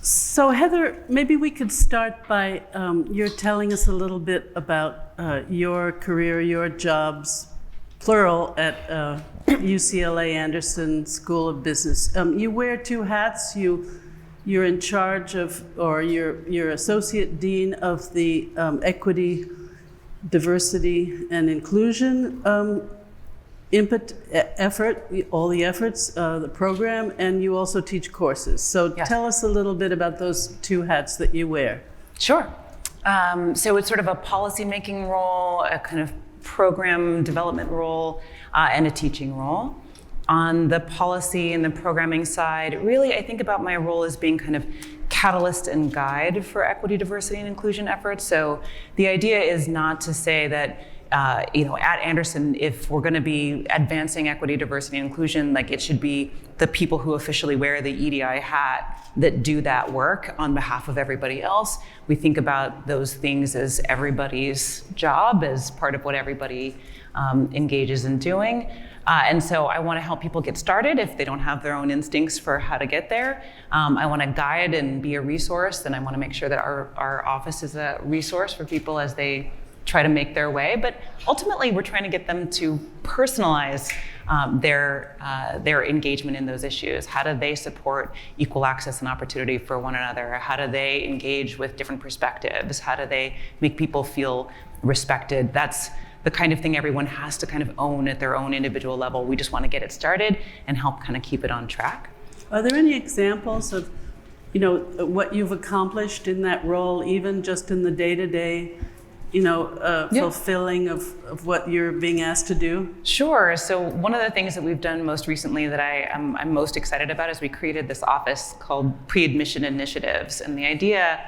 So Heather, maybe we could start by you're telling us a little bit about your career, your jobs, plural, at UCLA Anderson School of Business. You wear two hats. You're in charge of, or you're associate dean of the equity, diversity, and inclusion effort, all the efforts, the program, and you also teach courses. So tell us a little bit about those two hats that you wear. Sure. So it's sort of a policy-making role, a kind of program development role, and a teaching role. On the policy and the programming side, really, I think about my role as being kind of catalyst and guide for equity, diversity, and inclusion efforts. So the idea is not to say that at Anderson, if we're going to be advancing equity, diversity, and inclusion, like it should be the people who officially wear the EDI hat that do that work on behalf of everybody else. We think about those things as everybody's job, as part of what everybody engages in doing. And so I want to help people get started if they don't have their own instincts for how to get there. I want to guide and be a resource, and I want to make sure that our office is a resource for people as they try to make their way, but ultimately we're trying to get them to personalize their engagement in those issues. How do they support equal access and opportunity for one another? How do they engage with different perspectives? How do they make people feel respected? That's the kind of thing everyone has to kind of own at their own individual level. We just want to get it started and help kind of keep it on track. Are there any examples of, what you've accomplished in that role, even just in the day-to-day fulfilling of what you're being asked to do? Sure. So one of the things that we've done most recently that I'm most excited about is we created this office called Pre-Admission Initiatives. And the idea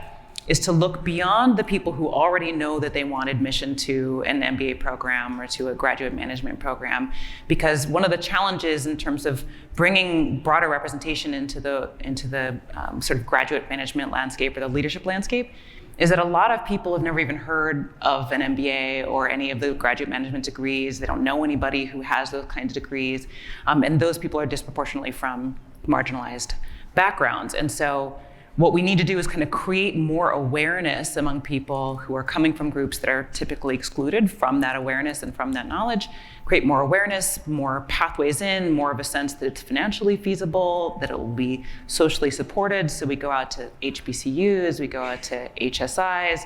is to look beyond the people who already know that they want admission to an MBA program or to a graduate management program. Because one of the challenges in terms of bringing broader representation into the sort of graduate management landscape or the leadership landscape is that a lot of people have never even heard of an MBA or any of the graduate management degrees. They don't know anybody who has those kinds of degrees. And those people are disproportionately from marginalized backgrounds. And so what we need to do is kind of create more awareness among people who are coming from groups that are typically excluded from that awareness and from that knowledge, create more awareness, more pathways in, more of a sense that it's financially feasible, that it will be socially supported. So we go out to HBCUs, we go out to HSIs,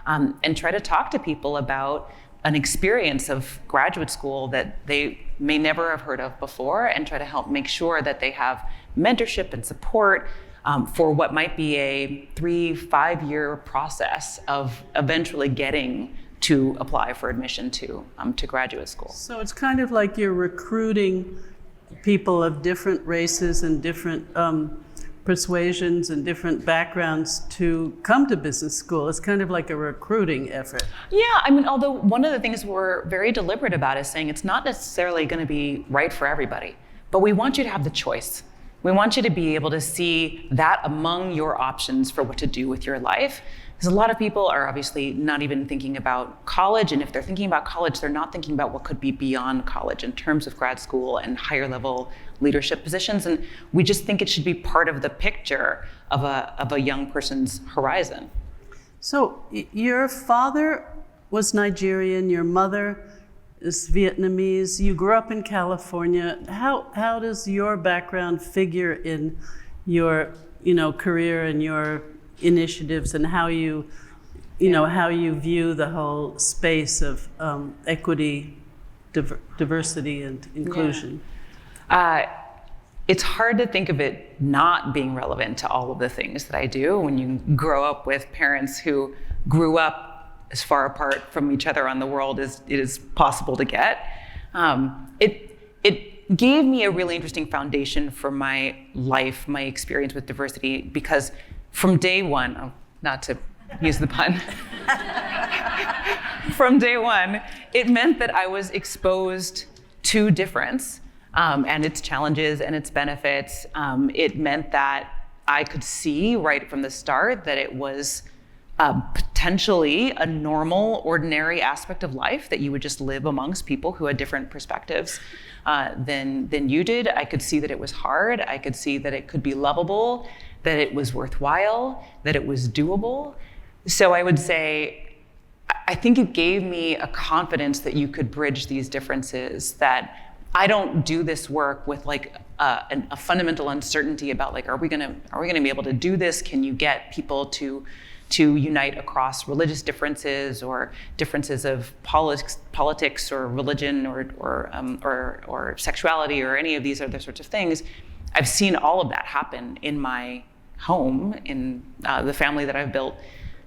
and try to talk to people about an experience of graduate school that they may never have heard of before, and try to help make sure that they have mentorship and support for what might be a 3-5 year process of eventually getting to apply for admission to graduate school. So it's kind of like you're recruiting people of different races and different persuasions and different backgrounds to come to business school. It's kind of like a recruiting effort. Yeah, although one of the things we're very deliberate about is saying it's not necessarily going to be right for everybody, but we want you to have the choice. We want you to be able to see that among your options for what to do with your life. Because a lot of people are obviously not even thinking about college, and if they're thinking about college, they're not thinking about what could be beyond college in terms of grad school and higher level leadership positions. And we just think it should be part of the picture of a young person's horizon. So your father was Nigerian, your mother is Vietnamese. You grew up in California. How does your background figure in your career and your initiatives, and how you view the whole space of equity, diversity, and inclusion? Yeah. It's hard to think of it not being relevant to all of the things that I do when you grow up with parents who grew up as far apart from each other on the world as it is possible to get. It gave me a really interesting foundation for my life, my experience with diversity, because from day one, not to use the pun, from day one, it meant that I was exposed to difference and its challenges and its benefits. It meant that I could see right from the start that it was potentially a normal, ordinary aspect of life, that you would just live amongst people who had different perspectives than you did. I could see that it was hard. I could see that it could be lovable, that it was worthwhile, that it was doable. So I would say, I think it gave me a confidence that you could bridge these differences, that I don't do this work with like a fundamental uncertainty about like, are we gonna be able to do this? Can you get people to unite across religious differences or differences of politics or religion or sexuality or any of these other sorts of things? I've seen all of that happen in my home, in the family that I've built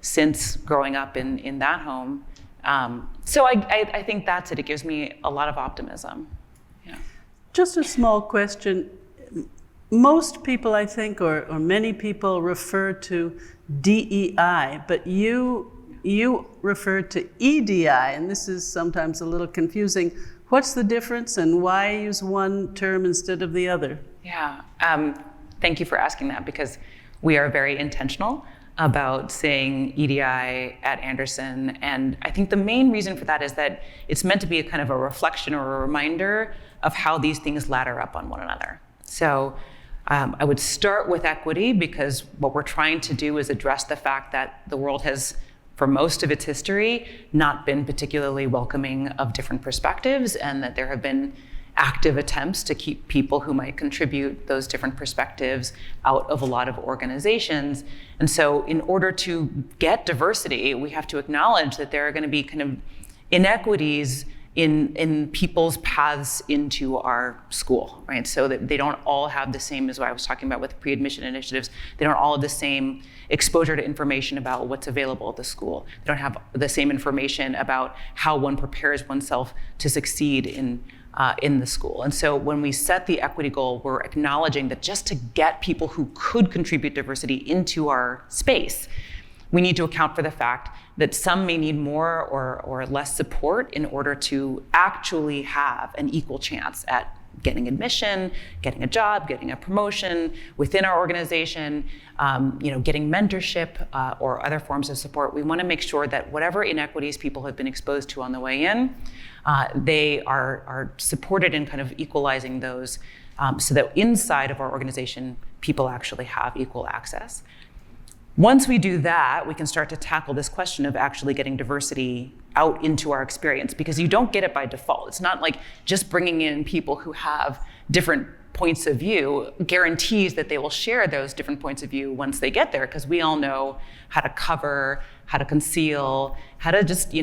since growing up in that home. So I think that's it. It gives me a lot of optimism. Yeah. Just a small question. Most people, I think, or many people refer to DEI, but you refer to EDI, and this is sometimes a little confusing. What's the difference, and why use one term instead of the other? Yeah, thank you for asking that, because we are very intentional about saying EDI at Anderson, and I think the main reason for that is that it's meant to be a kind of a reflection or a reminder of how these things ladder up on one another. So I would start with equity, because what we're trying to do is address the fact that the world has, for most of its history, not been particularly welcoming of different perspectives, and that there have been active attempts to keep people who might contribute those different perspectives out of a lot of organizations. And so in order to get diversity, we have to acknowledge that there are going to be kind of inequities in people's paths into our school, right? So that they don't all have the same, as what I was talking about with pre-admission initiatives, they don't all have the same exposure to information about what's available at the school. They don't have the same information about how one prepares oneself to succeed in the school. And so when we set the equity goal, we're acknowledging that just to get people who could contribute diversity into our space, we need to account for the fact that some may need more or less support in order to actually have an equal chance at getting admission, getting a job, getting a promotion within our organization, getting mentorship or other forms of support. We want to make sure that whatever inequities people have been exposed to on the way in, they are supported in kind of equalizing those, so that inside of our organization, people actually have equal access. Once we do that, we can start to tackle this question of actually getting diversity out into our experience, because you don't get it by default. It's not like just bringing in people who have different points of view guarantees that they will share those different points of view once they get there, because we all know how to cover, how to conceal, how to just,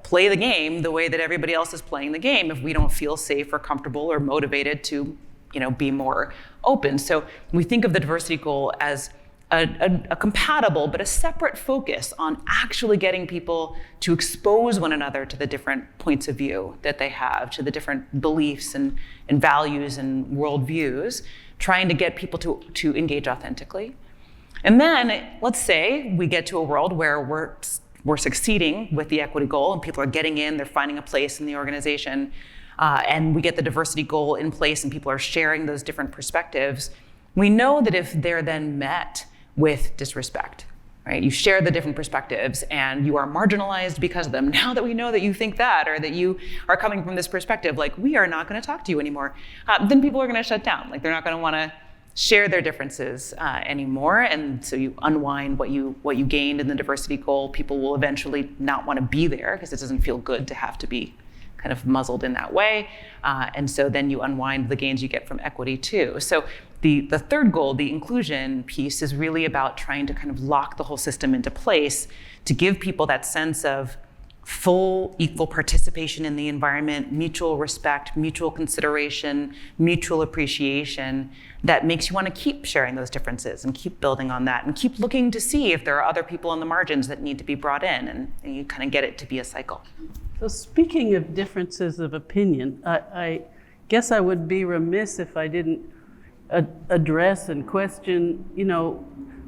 play the game the way that everybody else is playing the game if we don't feel safe or comfortable or motivated to, be more open. So we think of the diversity goal as a compatible but a separate focus on actually getting people to expose one another to the different points of view that they have, to the different beliefs and values and worldviews, trying to get people to engage authentically. And then let's say we get to a world where we're succeeding with the equity goal and people are getting in, they're finding a place in the organization, and we get the diversity goal in place and people are sharing those different perspectives. We know that if they're then met with disrespect, right? You share the different perspectives and you are marginalized because of them. Now that we know that you think that, or that you are coming from this perspective, like, we are not going to talk to you anymore, then people are going to shut down. Like, they're not going to want to share their differences anymore. And so you unwind what you gained in the diversity goal. People will eventually not want to be there because it doesn't feel good to have to be kind of muzzled in that way. And so then you unwind the gains you get from equity too. So the third goal, the inclusion piece, is really about trying to kind of lock the whole system into place to give people that sense of full equal participation in the environment, mutual respect, mutual consideration, mutual appreciation that makes you want to keep sharing those differences and keep building on that and keep looking to see if there are other people on the margins that need to be brought in, and you kind of get it to be a cycle. So speaking of differences of opinion, I guess I would be remiss if I didn't address and question,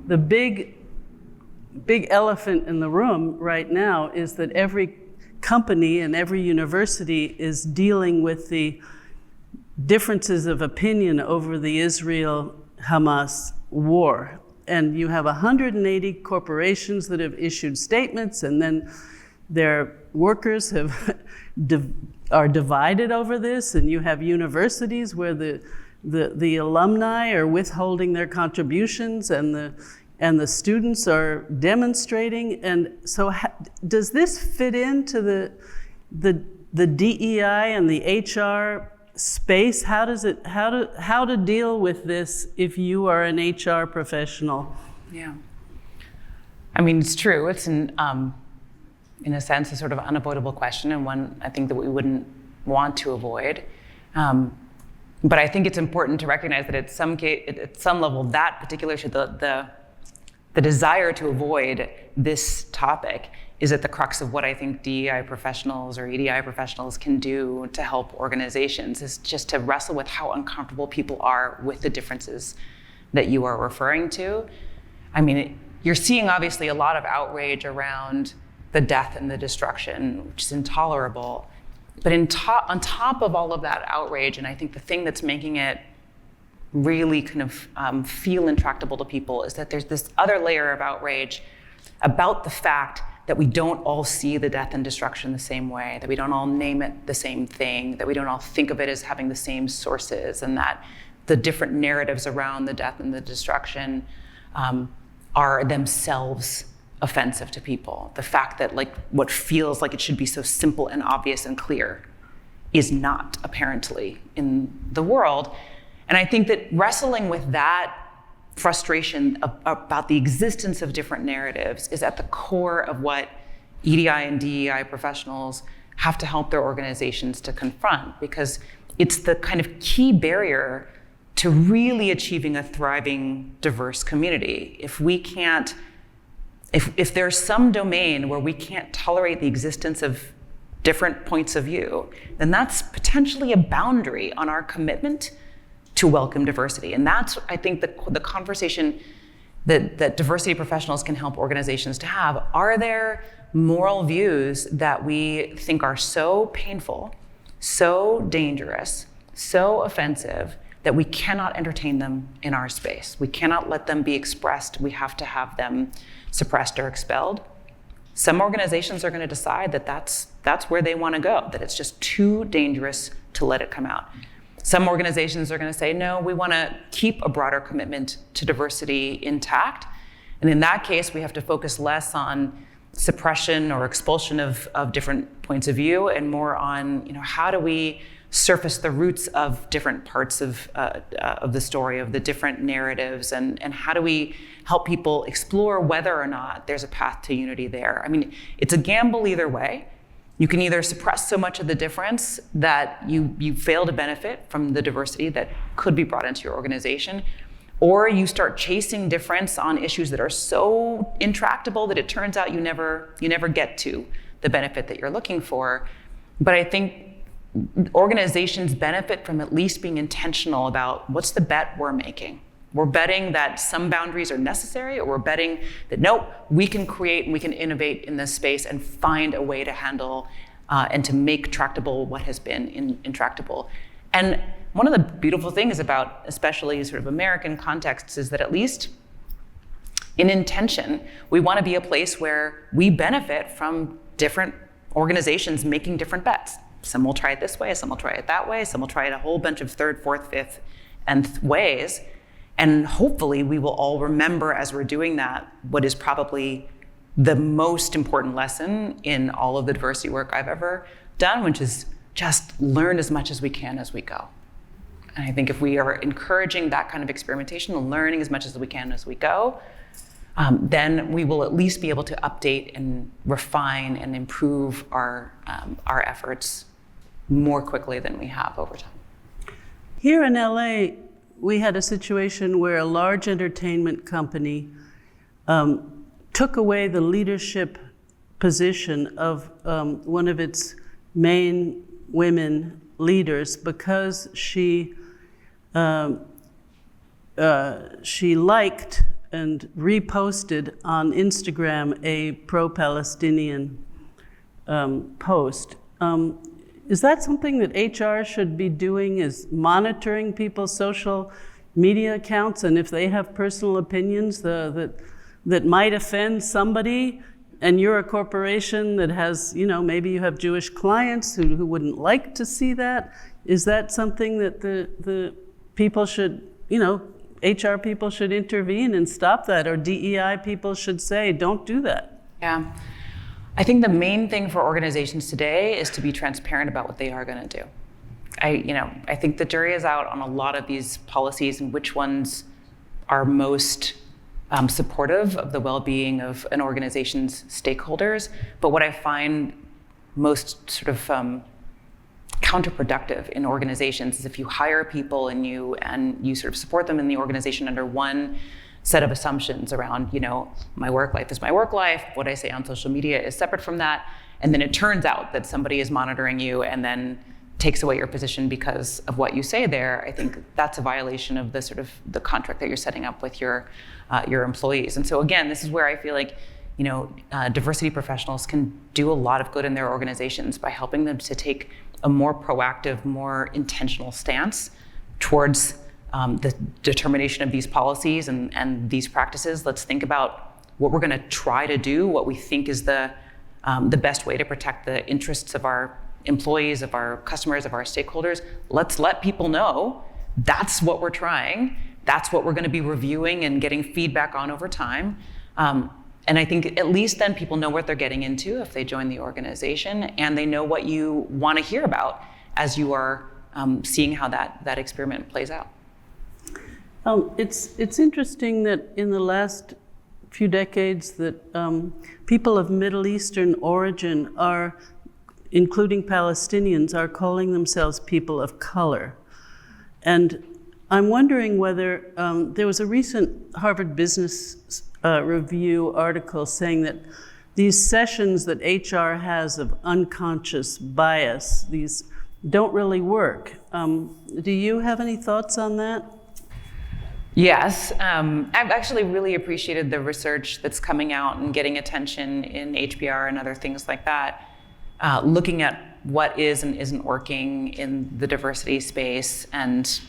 the big elephant in the room right now is that every company and every university is dealing with the differences of opinion over the Israel-Hamas war. and you have 180 corporations that have issued statements, and then their workers are divided over this, and you have universities where the alumni are withholding their contributions, and the students are demonstrating. And so does this fit into the DEI and the HR space? How to deal with this if you are an HR professional? Yeah. I mean, it's true. It's in a sense, a sort of unavoidable question, and one I think that we wouldn't want to avoid. But I think it's important to recognize that at some level, that particular issue, the desire to avoid this topic is at the crux of what I think DEI professionals or EDI professionals can do to help organizations, is just to wrestle with how uncomfortable people are with the differences that you are referring to. I mean, you're seeing obviously a lot of outrage around the death and the destruction, which is intolerable. But on top of all of that outrage, and I think the thing that's making it really kind of feel intractable to people, is that there's this other layer of outrage about the fact that we don't all see the death and destruction the same way, that we don't all name it the same thing, that we don't all think of it as having the same sources, and that the different narratives around the death and the destruction are themselves offensive to people. The fact that like what feels like it should be so simple and obvious and clear is not, apparently, in the world. And I think that wrestling with that frustration about the existence of different narratives is at the core of what EDI and DEI professionals have to help their organizations to confront, because it's the kind of key barrier to really achieving a thriving, diverse community. If there's some domain where we can't tolerate the existence of different points of view, then that's potentially a boundary on our commitment to welcome diversity. And that's, I think, the conversation that diversity professionals can help organizations to have. Are there moral views that we think are so painful, so dangerous, so offensive, that we cannot entertain them in our space? We cannot let them be expressed. We have to have them suppressed or expelled. Some organizations are going to decide that that's where they want to go, that it's just too dangerous to let it come out. Some organizations are going to say, no, we want to keep a broader commitment to diversity intact. And in that case, we have to focus less on suppression or expulsion of different points of view, and more on, how do we surface the roots of different parts of the story, of the different narratives, and how do we help people explore whether or not there's a path to unity there. I mean, it's a gamble either way. You can either suppress so much of the difference that you fail to benefit from the diversity that could be brought into your organization, or you start chasing difference on issues that are so intractable that it turns out you never get to the benefit that you're looking for. But I think organizations benefit from at least being intentional about what's the bet we're making. We're betting that some boundaries are necessary, or we're betting that, nope, we can create and we can innovate in this space and find a way to handle and to make tractable what has been intractable. And one of the beautiful things about especially sort of American contexts is that at least in intention, we want to be a place where we benefit from different organizations making different bets. Some will try it this way, some will try it that way, some will try it a whole bunch of third, fourth, fifth, nth ways. And hopefully we will all remember as we're doing that what is probably the most important lesson in all of the diversity work I've ever done, which is just learn as much as we can as we go. And I think if we are encouraging that kind of experimentation and learning as much as we can as we go, then we will at least be able to update and refine and improve our efforts more quickly than we have over time. Here in LA, we had a situation where a large entertainment company took away the leadership position of one of its main women leaders because she liked and reposted on Instagram a pro-Palestinian post. Is that something that HR should be doing, is monitoring people's social media accounts, and if they have personal opinions that might offend somebody, and you're a corporation that has, maybe you have Jewish clients who wouldn't like to see that, is that something that the people should, HR people should intervene and stop that, or DEI people should say, don't do that? Yeah. I think the main thing for organizations today is to be transparent about what they are going to do. I think the jury is out on a lot of these policies and which ones are most supportive of the well-being of an organization's stakeholders. But what I find most sort of counterproductive in organizations is if you hire people and you sort of support them in the organization under one set of assumptions around, my work life is my work life, what I say on social media is separate from that, and then it turns out that somebody is monitoring you and then takes away your position because of what you say there. I think that's a violation of the sort of the contract that you're setting up with your employees. And so again, this is where I feel like diversity professionals can do a lot of good in their organizations by helping them to take a more proactive, more intentional stance towards the determination of these policies and these practices. Let's think about what we're going to try to do, what we think is the best way to protect the interests of our employees, of our customers, of our stakeholders. Let's let people know that's what we're trying. That's what we're going to be reviewing and getting feedback on over time. And I think at least then people know what they're getting into if they join the organization, and they know what you want to hear about as you are seeing how that experiment plays out. It's interesting that in the last few decades that people of Middle Eastern origin are, including Palestinians, are calling themselves people of color. And I'm wondering whether there was a recent Harvard Business Review article saying that these sessions that HR has of unconscious bias, these don't really work. Do you have any thoughts on that? Yes, I've actually really appreciated the research that's coming out and getting attention in HBR and other things like that, looking at what is and isn't working in the diversity space and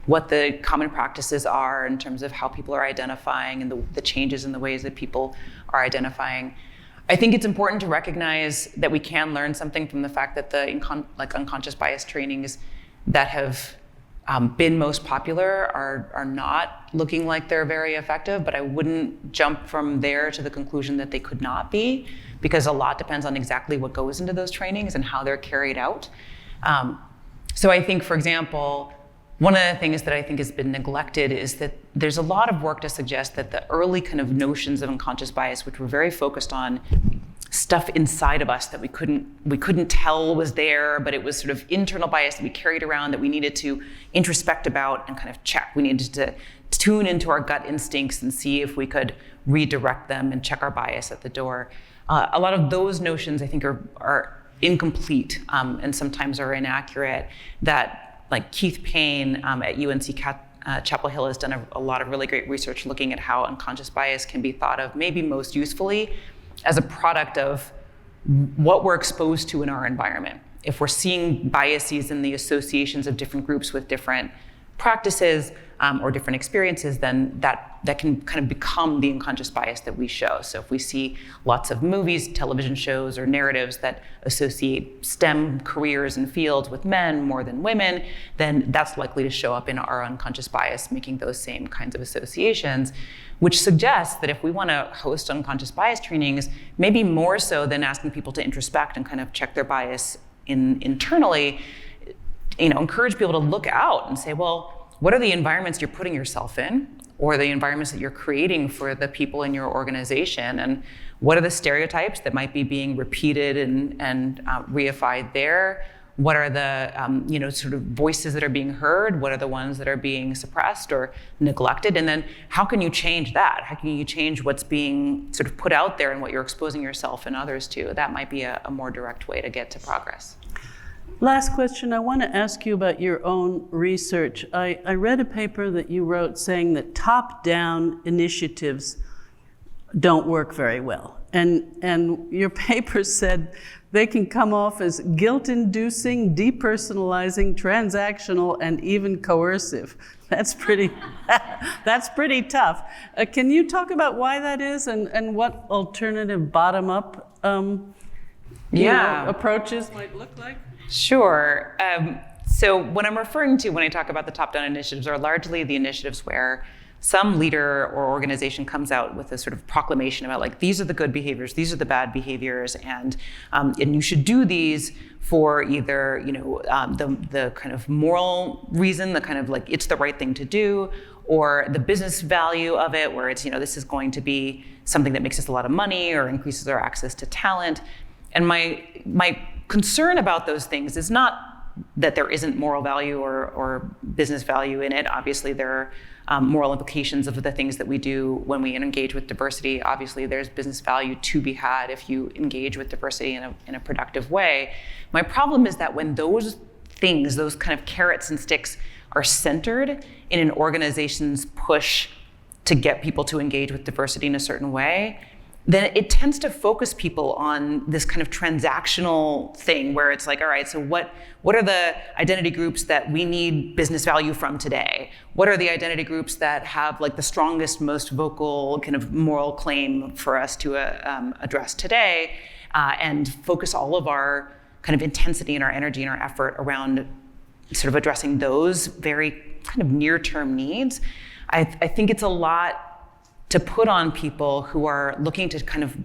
what the common practices are in terms of how people are identifying and the changes in the ways that people are identifying. I think it's important to recognize that we can learn something from the fact that the unconscious bias trainings that have been most popular are not looking like they're very effective, but I wouldn't jump from there to the conclusion that they could not be, because a lot depends on exactly what goes into those trainings and how they're carried out. So I think, for example, one of the things that I think has been neglected is that there's a lot of work to suggest that the early kind of notions of unconscious bias, which were very focused on stuff inside of us that we couldn't tell was there, but it was sort of internal bias that we carried around that we needed to introspect about and kind of check. We needed to tune into our gut instincts and see if we could redirect them and check our bias at the door. A lot of those notions I think are incomplete and sometimes are inaccurate. That, like Keith Payne at UNC Chapel Hill has done a lot of really great research looking at how unconscious bias can be thought of maybe most usefully as a product of what we're exposed to in our environment. If we're seeing biases in the associations of different groups with different practices or different experiences, then that can kind of become the unconscious bias that we show. So if we see lots of movies, television shows, or narratives that associate STEM careers and fields with men more than women, then that's likely to show up in our unconscious bias, making those same kinds of associations, which suggests that if we want to host unconscious bias trainings, maybe more so than asking people to introspect and kind of check their bias internally, encourage people to look out and say, well, what are the environments you're putting yourself in, or the environments that you're creating for the people in your organization, and what are the stereotypes that might be being repeated and reified there? What are the sort of voices that are being heard? What are the ones that are being suppressed or neglected? And then how can you change that? How can you change what's being sort of put out there and what you're exposing yourself and others to? That might be a more direct way to get to progress. Last question, I want to ask you about your own research. I read a paper that you wrote saying that top-down initiatives don't work very well. And your paper said they can come off as guilt-inducing, depersonalizing, transactional, and even coercive. That's pretty, that's pretty tough. Can you talk about why that is and what alternative bottom-up approaches might look like? Sure. So what I'm referring to when I talk about the top-down initiatives are largely the initiatives where some leader or organization comes out with a sort of proclamation about like, these are the good behaviors, these are the bad behaviors, and you should do these for either the kind of moral reason, the kind of like it's the right thing to do, or the business value of it, where it's this is going to be something that makes us a lot of money or increases our access to talent. And my concern about those things is not that there isn't moral value or business value in it. Obviously, there are moral implications of the things that we do when we engage with diversity. Obviously, there's business value to be had if you engage with diversity in a productive way. My problem is that when those things, those kind of carrots and sticks, are centered in an organization's push to get people to engage with diversity in a certain way, then it tends to focus people on this kind of transactional thing where it's like, all right, so what are the identity groups that we need business value from today? What are the identity groups that have like the strongest, most vocal kind of moral claim for us to address today? And focus all of our kind of intensity and our energy and our effort around sort of addressing those very kind of near-term needs. I think it's a lot to put on people who are looking to kind of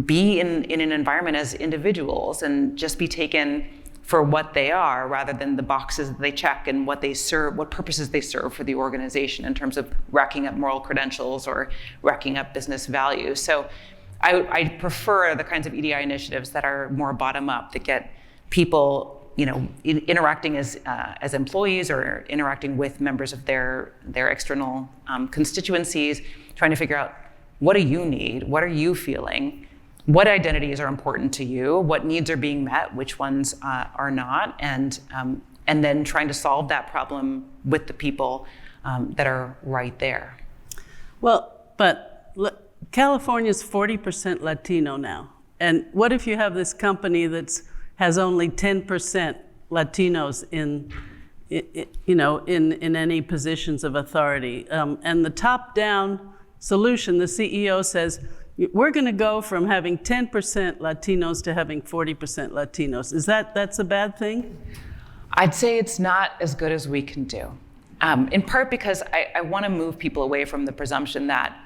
be in an environment as individuals and just be taken for what they are rather than the boxes that they check and what they serve, what purposes they serve for the organization in terms of racking up moral credentials or racking up business value. So I prefer the kinds of EDI initiatives that are more bottom up, that get people interacting as employees or interacting with members of their external constituencies, trying to figure out, what do you need? What are you feeling? What identities are important to you? What needs are being met? Which ones are not? And then trying to solve that problem with the people that are right there. Well, but California's 40% Latino now. And what if you have this company that has only 10% Latinos in any positions of authority? And the top-down solution, the CEO says, we're going to go from having 10% Latinos to having 40% Latinos. That's a bad thing? I'd say it's not as good as we can do. In part because I want to move people away from the presumption that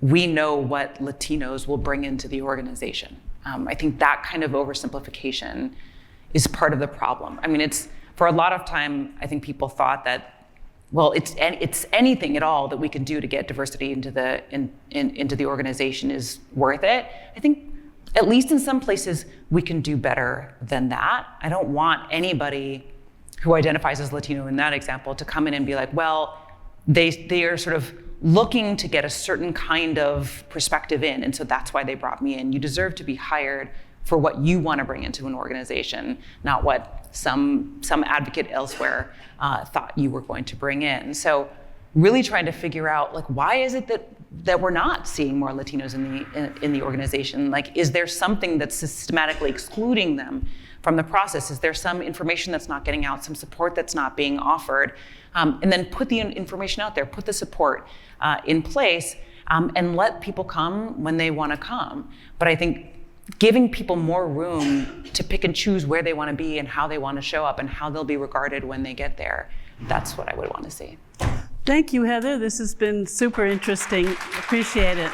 we know what Latinos will bring into the organization. I think that kind of oversimplification is part of the problem. I mean, it's for a lot of time, I think people thought that, well, it's anything at all that we can do to get diversity into the organization is worth it. I think at least in some places we can do better than that. I don't want anybody who identifies as Latino in that example to come in and be like, well, they are sort of looking to get a certain kind of perspective in, and so that's why they brought me in. You deserve to be hired for what you want to bring into an organization, not what some advocate elsewhere thought you were going to bring in. So really trying to figure out, like, why is it that we're not seeing more Latinos in the organization? Like, is there something that's systematically excluding them from the process? Is there some information that's not getting out, some support that's not being offered? And then put the information out there, put the support in place, and let people come when they want to come. But I think giving people more room to pick and choose where they want to be and how they want to show up and how they'll be regarded when they get there, that's what I would want to see. Thank you, Heather. This has been super interesting. Appreciate it.